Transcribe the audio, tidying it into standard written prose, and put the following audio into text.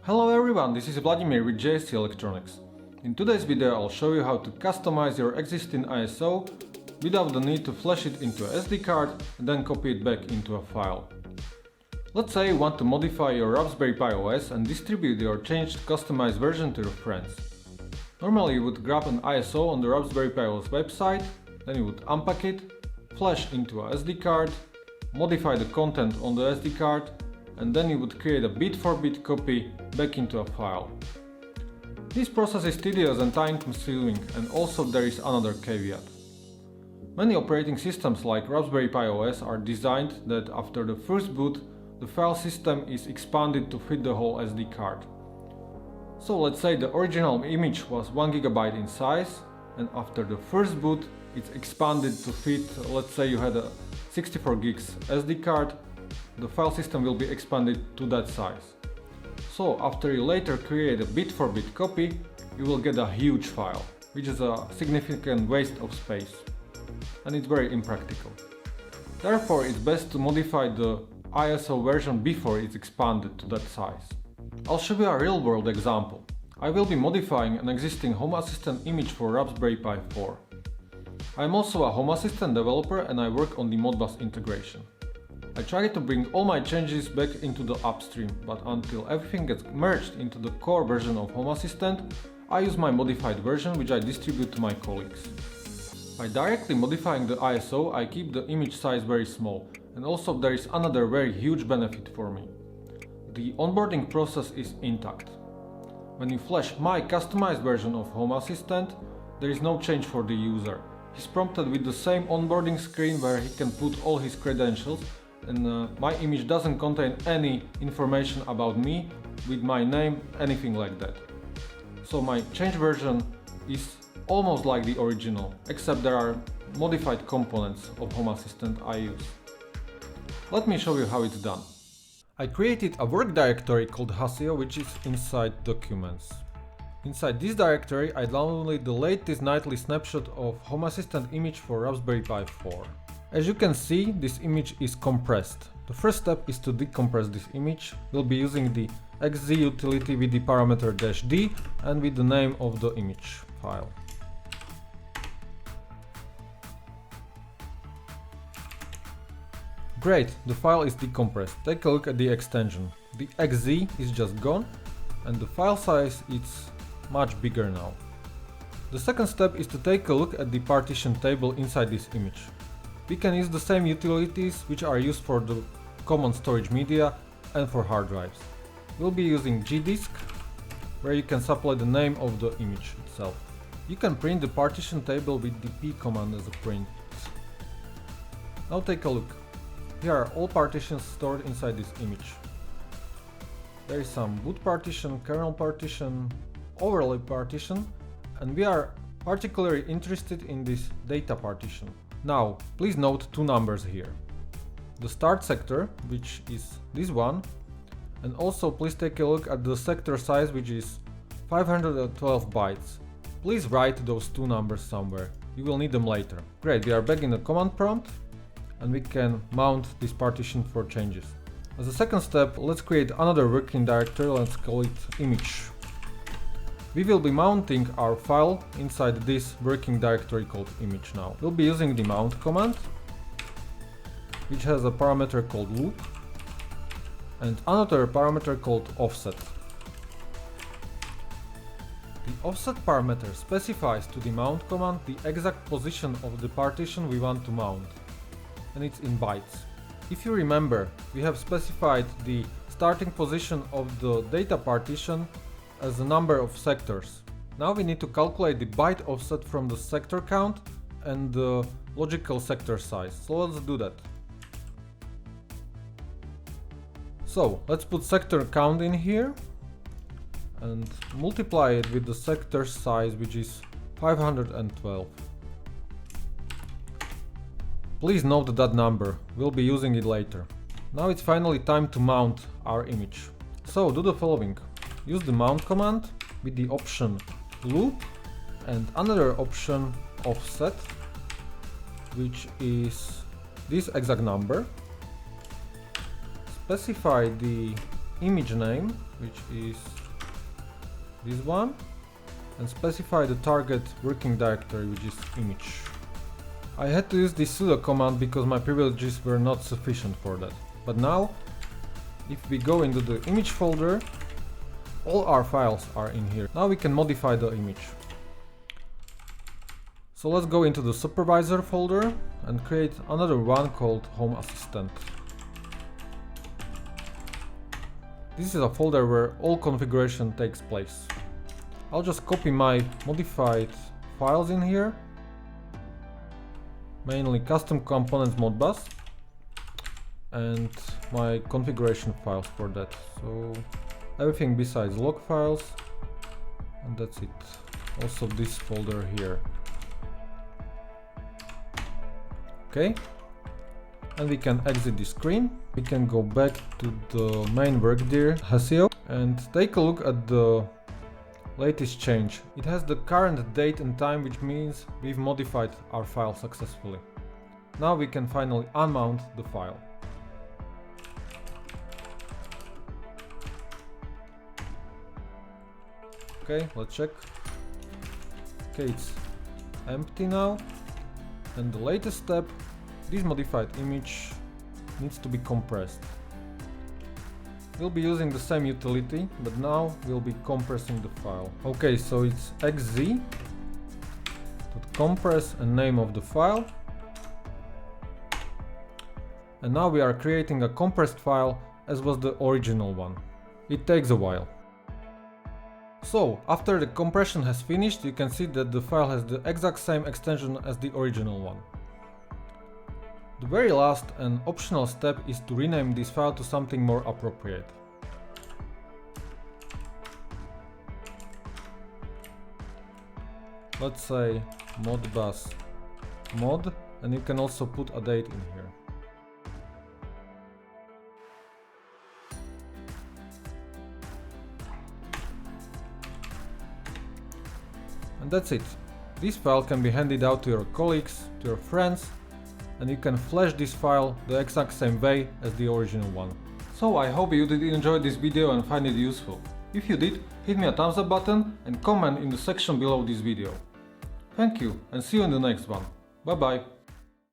Hello everyone, this is Vladimír with JSC Electronics. In today's video I'll show you how to customize your existing ISO without the need to flash it into a SD card and then copy it back into a file. Let's say you want to modify your Raspberry Pi OS and distribute your changed customized version to your friends. Normally you would grab an ISO on the Raspberry Pi OS website, then you would unpack it, flash into a SD card, modify the content on the SD card, and then you would create a bit-for-bit copy back into a file. This process is tedious and time-consuming, and also there is another caveat. Many operating systems like Raspberry Pi OS are designed that after the first boot, the file system is expanded to fit the whole SD card. So let's say the original image was 1 GB in size, and after the first boot it's expanded to fit, let's say you had a 64 gigs SD card, the file system will be expanded to that size. So after you later create a bit-for-bit copy, you will get a huge file, which is a significant waste of space, and it's very impractical. Therefore it's best to modify the ISO version before it's expanded to that size. I'll show you a real-world example. I will be modifying an existing Home Assistant image for Raspberry Pi 4. I'm also a Home Assistant developer and I work on the Modbus integration. I try to bring all my changes back into the upstream, but until everything gets merged into the core version of Home Assistant, I use my modified version which I distribute to my colleagues. By directly modifying the ISO, I keep the image size very small, and also there is another very huge benefit for me. The onboarding process is intact. When you flash my customized version of Home Assistant, there is no change for the user. He's prompted with the same onboarding screen where he can put all his credentials, and my image doesn't contain any information about me, with my name, anything like that. So my changed version is almost like the original, except there are modified components of Home Assistant I use. Let me show you how it's done. I created a work directory called Hasio, which is inside Documents. Inside this directory I downloaded the latest nightly snapshot of Home Assistant image for Raspberry Pi 4. As you can see, this image is compressed. The first step is to decompress this image. We'll be using the XZ utility with the parameter -d and with the name of the image file. Great, the file is decompressed. Take a look at the extension. The XZ is just gone and the file size is much bigger now. The second step is to take a look at the partition table inside this image. We can use the same utilities which are used for the common storage media and for hard drives. We'll be using gdisk, where you can supply the name of the image itself. You can print the partition table with the p command as a print. Now take a look. Here are all partitions stored inside this image. There is some boot partition, kernel partition, overlay partition, and we are particularly interested in this data partition. Now, please note two numbers here. The start sector, which is this one, and also please take a look at the sector size, which is 512 bytes. Please write those two numbers somewhere. You will need them later. Great, we are back in the command prompt, and we can mount this partition for changes. As a second step, let's create another working directory, let's call it image. We will be mounting our file inside this working directory called image now. We'll be using the mount command, which has a parameter called loop and another parameter called offset. The offset parameter specifies to the mount command the exact position of the partition we want to mount, and it's in bytes. If you remember, we have specified the starting position of the data partition as a number of sectors. Now we need to calculate the byte offset from the sector count and the logical sector size. So let's do that. So let's put sector count in here and multiply it with the sector size, which is 512. Please note that number, we'll be using it later. Now it's finally time to mount our image. So do the following. Use the mount command with the option loop and another option offset, which is this exact number. Specify the image name which is this one, and specify the target working directory, which is image. I had to use this sudo command because my privileges were not sufficient for that. But now, if we go into the image folder, all our files are in here. Now we can modify the image. So let's go into the supervisor folder and create another one called Home Assistant. This is a folder where all configuration takes place. I'll just copy my modified files in here, mainly custom components modbus, and my configuration files for that. So everything besides log files, and that's it. Also this folder here. Okay, and we can exit the screen. We can go back to the main work dir Hasio and take a look at the latest change. It has the current date and time, which means we've modified our file successfully. Now we can finally unmount the file. Okay, let's check. Okay, it's empty now. And the latest step, this modified image needs to be compressed. We'll be using the same utility, but now we'll be compressing the file. Okay, so it's xz.compress and name of the file. And now we are creating a compressed file as was the original one. It takes a while. So, after the compression has finished, you can see that the file has the exact same extension as the original one. The very last and optional step is to rename this file to something more appropriate. Let's say modbus mod, and you can also put a date in here. And that's it. This file can be handed out to your colleagues, to your friends, and you can flash this file the exact same way as the original one. So I hope you did enjoy this video and find it useful. If you did, hit me a thumbs up button and comment in the section below this video. Thank you and see you in the next one. Bye bye.